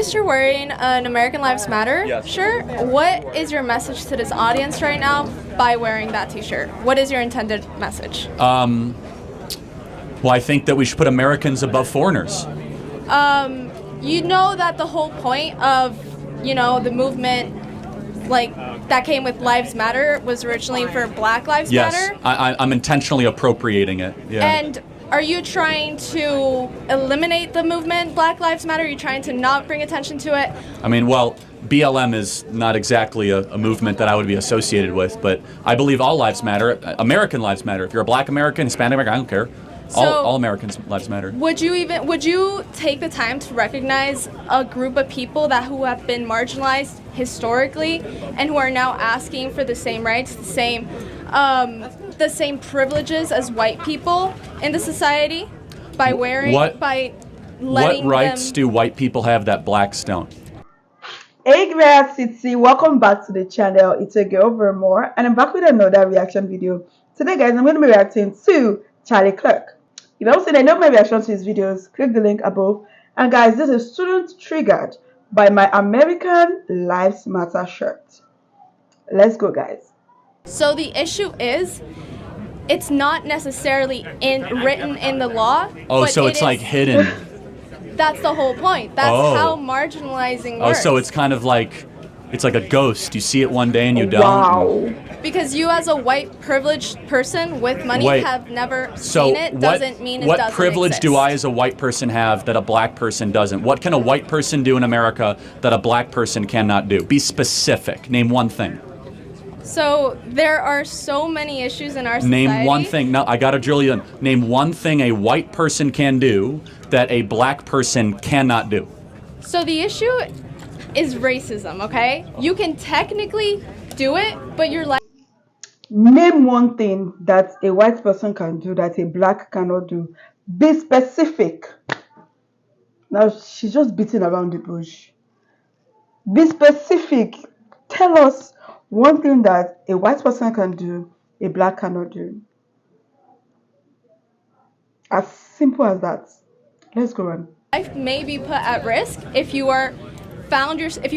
You're wearing an American Lives Matter shirt. What is your message to this audience right now by wearing that t-shirt? What is your intended message? Well, I think that we should put Americans above foreigners. You know that the whole point of, the movement, like, that came with Lives Matter was originally for Black Lives Matter? Yes, I'm intentionally appropriating it. Yeah. And are you trying to eliminate the movement Black Lives Matter? Are you trying to not bring attention to it? I mean, well, BLM is not exactly a movement that I would be associated with, but I believe all lives matter. American lives matter. If you're a Black American, Hispanic American, I don't care. All Americans' lives matter. Would you take the time to recognize a group of people who have been marginalized historically and who are now asking for the same rights, the same privileges as white people in the society by letting what rights do white people have that blacks don't? Hey guys, welcome back to the channel. It's a girl VeraMoore, and I'm back with another reaction video. Today guys, I'm going to be reacting to Charlie Kirk. If you haven't seen any of my reactions to his videos, click the link above. And guys, this is student triggered by my American Lives Matter shirt. Let's go guys. So the issue is, it's not necessarily written in the law. Oh, so it's like hidden. That's the whole point. That's how marginalizing works. Oh, so it's kind of like, it's like a ghost. You see it one day and you don't. Wow. Because you as a white privileged person with money have never seen it, doesn't mean it doesn't What privilege exist. do I as a white person have that a black person doesn't? What can a white person do in America that a black person cannot do? Be specific. Name one thing. So there are so many issues in our society. Name one thing. No, I got to drill you in. Name one thing a white person can do that a black person cannot do. So the issue is racism, okay? You can technically do it, but you're like... Name one thing that a white person can do that a black cannot do. Be specific. Now, she's just beating around the bush. Be specific. Tell us one thing that a white person can do, a black cannot do. As simple as that. Let's go on. Life may be put at risk if you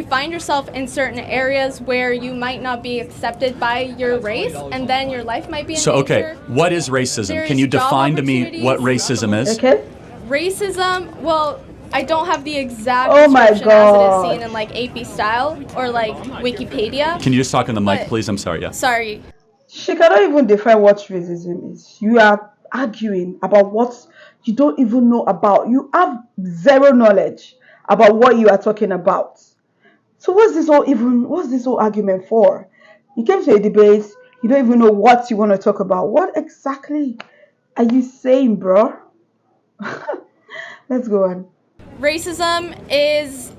find yourself in certain areas where you might not be accepted by your race, and then your life might be in danger. Okay, what is racism? Can you define to me what racism is? Okay. Racism, well, I don't have the exact Oh my description as it God. is seen in like AP style or like Wikipedia. Can you just talk on the mic, please? I'm sorry, yeah. Sorry. She cannot even define what racism is. You are arguing about what you don't even know about. You have zero knowledge about what you are talking about. So what's this whole argument for? You came to a debate, you don't even know what you want to talk about. What exactly are you saying, bro? Let's go on. Racism is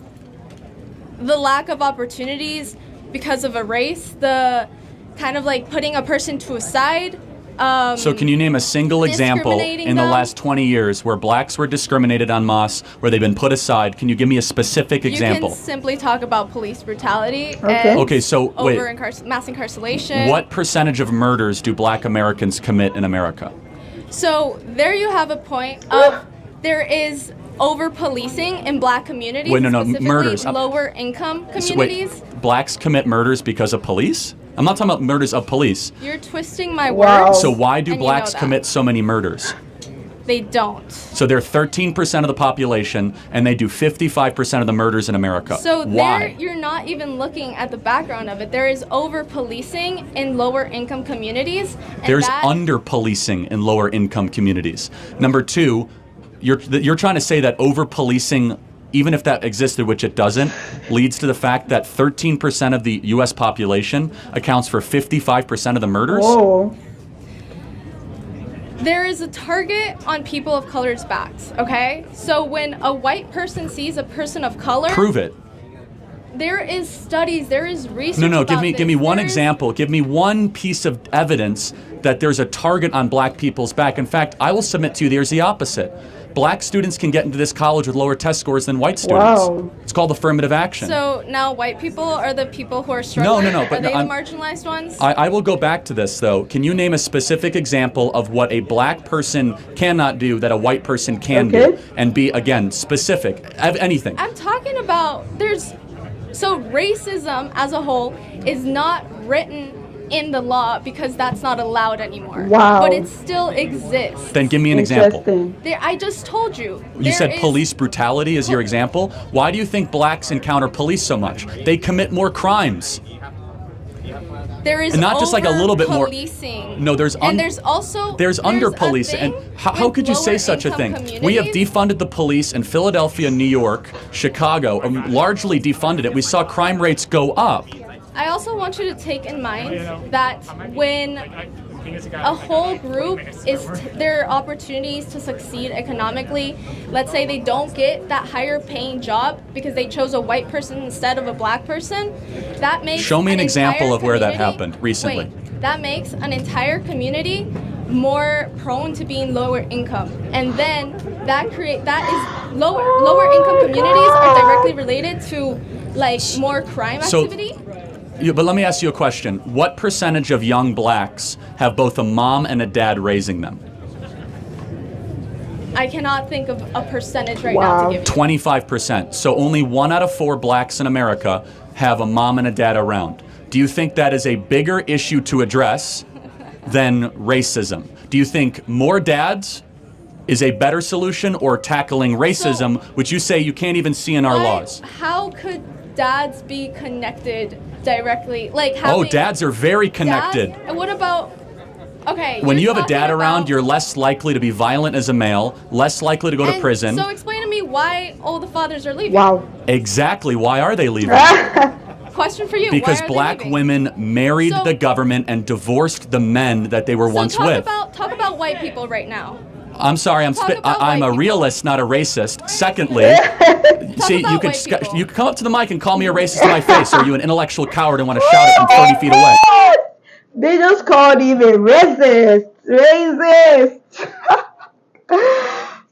the lack of opportunities because of a race, the kind of like putting a person to a side. So can you name a single example in the last 20 years where blacks were discriminated en masse, where they've been put aside? Can you give me a specific example? You can simply talk about police brutality Okay, so wait. Mass incarceration. What percentage of murders do black Americans commit in America? So there you have a point of there is over-policing in black communities, specifically murders. lower income communities. So wait, blacks commit murders because of police? I'm not talking about murders of police. You're twisting my Wow. words. So why do blacks commit so many murders? They don't. So they're 13% of the population, and they do 55% of the murders in America. So why? You're not even looking at the background of it. There is over-policing in lower income communities. And There's under-policing in lower income communities. Number two, you're trying to say that over-policing, even if that existed, which it doesn't, leads to the fact that 13% of the U.S. population accounts for 55% of the murders? Whoa. There is a target on people of color's backs, okay? So when a white person sees a person of color... Prove it. There is studies, there is research. No, about give me this. one There is- example. Give me one piece of evidence that there's a target on black people's back. In fact, I will submit to you there's the opposite. Black students can get into this college with lower test scores than white students. Wow. It's called affirmative action. So now white people are the people who are struggling? No, Are but they I'm- the marginalized ones? I will go back to this, though. Can you name a specific example of what a black person cannot do that a white person can do? Okay. And be, again, specific. Anything. I'm talking about so racism as a whole is not written in the law because that's not allowed anymore. Wow. But it still exists. Then give me an example. Interesting. I just told you. You there said is- police brutality is your example. Why do you think blacks encounter police so much? They commit more crimes. There is And not just like a little bit more- policing. No, there's and there's also under a police. And thing how with could you say lower such a income thing? We have communities. defunded the police in Philadelphia, New York, Chicago, largely defunded it. We saw crime rates go up. I also want you to take in mind that when a whole group their opportunities to succeed economically, let's say they don't get that higher paying job because they chose a white person instead of a black person, that makes Show me an example entire of where that community- happened recently. Wait, that makes an entire community more prone to being lower income, and then that is lower income communities are directly related to like more crime So- activity. But let me ask you a question. What percentage of young blacks have both a mom and a dad raising them? I cannot think of a percentage right now Wow. to give you. 25%. So only 1 out of 4 blacks in America have a mom and a dad around. Do you think that is a bigger issue to address than racism? Do you think more dads is a better solution, or tackling racism, which you say you can't even see in our laws? How could dads be connected directly? Like Oh, having dads are very connected. dads- And what about? Okay. When you you're have a dad talking around, about- you're less likely to be violent as a male, less likely to go to and prison. So explain to me why all the fathers are leaving. Wow. Exactly. Why are they leaving? Question for you. Because why are they black leaving? women married So- the government and divorced the men that they were So once talk with. talk about white people right now. I'm sorry, Talk about I'm white a people. realist, not a racist. Secondly, see, about you could white people. you could come up to the mic and call me a racist to my face, or are you an intellectual coward and want to shout it from 30 feet away? They just called him a racist. Racist.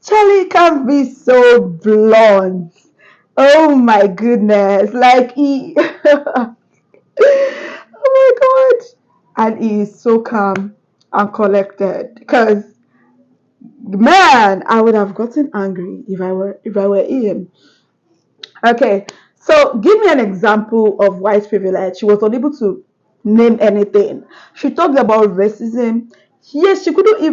Charlie can't be so blunt. Oh my goodness. Like he oh my god. And he is so calm and collected. Because man, I would have gotten angry if I were him. Okay, so give me an example of white privilege. She was unable to name anything. She talked about racism. Yes, she couldn't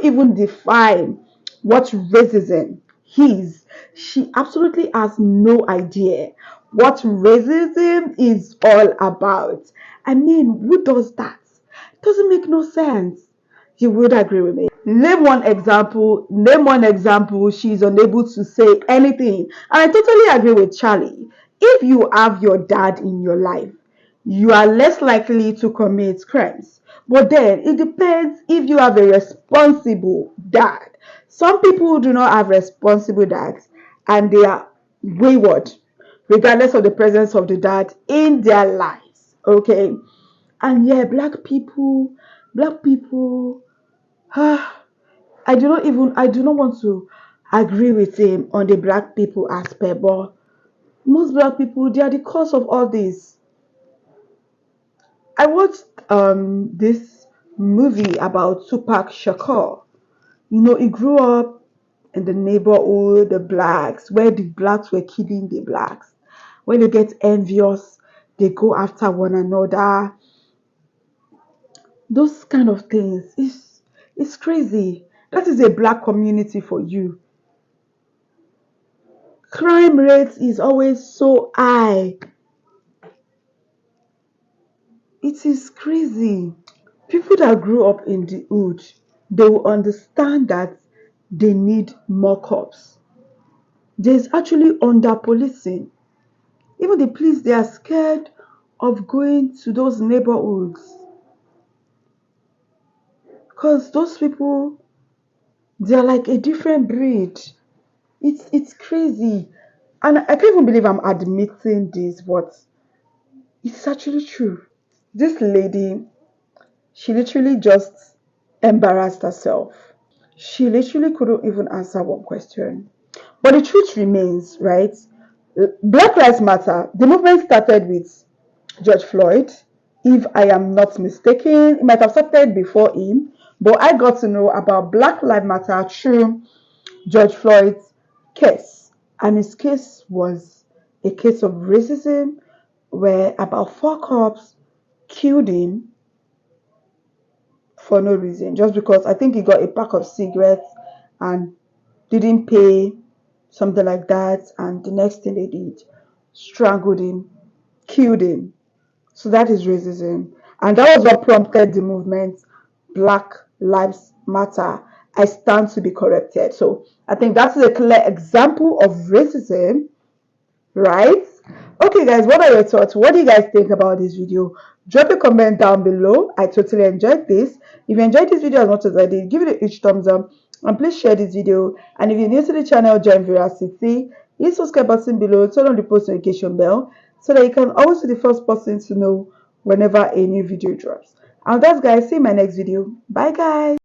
even define what racism is. She absolutely has no idea what racism is all about. I mean, who does that? Doesn't make no sense. You would agree with me. Name one example. Name one example. She's unable to say anything. And I totally agree with Charlie. If you have your dad in your life, you are less likely to commit crimes. But then it depends if you have a responsible dad. Some people do not have responsible dads and they are wayward, regardless of the presence of the dad in their lives. Okay. And yeah, black people, I do not want to agree with him on the black people aspect, but most black people, they are the cause of all this. I watched this movie about Tupac Shakur. You know, he grew up in the neighborhood, the blacks, where the blacks were killing the blacks. When they get envious, they go after one another. Those kind of things. It's crazy. That is a black community for you. Crime rate is always so high. It is crazy. People that grew up in the hood, they will understand that they need more cops. There's actually under policing. Even the police, they are scared of going to those neighborhoods. Because those people, they are like a different breed. It's crazy. And I can't even believe I'm admitting this, but it's actually true. This lady, she literally just embarrassed herself. She literally couldn't even answer one question. But the truth remains, right? Black Lives Matter, the movement started with George Floyd. If I am not mistaken, it might have started before him, but I got to know about Black Lives Matter through George Floyd's case. And his case was a case of racism where about four cops killed him for no reason, just because I think he got a pack of cigarettes and didn't pay, something like that. And the next thing they did, strangled him, killed him. So that is racism. And that was what prompted the movement Black Lives Matter. I stand to be corrected. So I think that's a clear example of racism, right? Okay, guys, what are your thoughts? What do you guys think about this video? Drop a comment down below. I totally enjoyed this. If you enjoyed this video as much as I did, give it a huge thumbs up and please share this video. And if you're new to the channel, join Veracity. Hit the subscribe button below, turn on the post notification bell so that you can always be the first person to know whenever a new video drops. And that's, guys, see you in my next video. Bye, guys.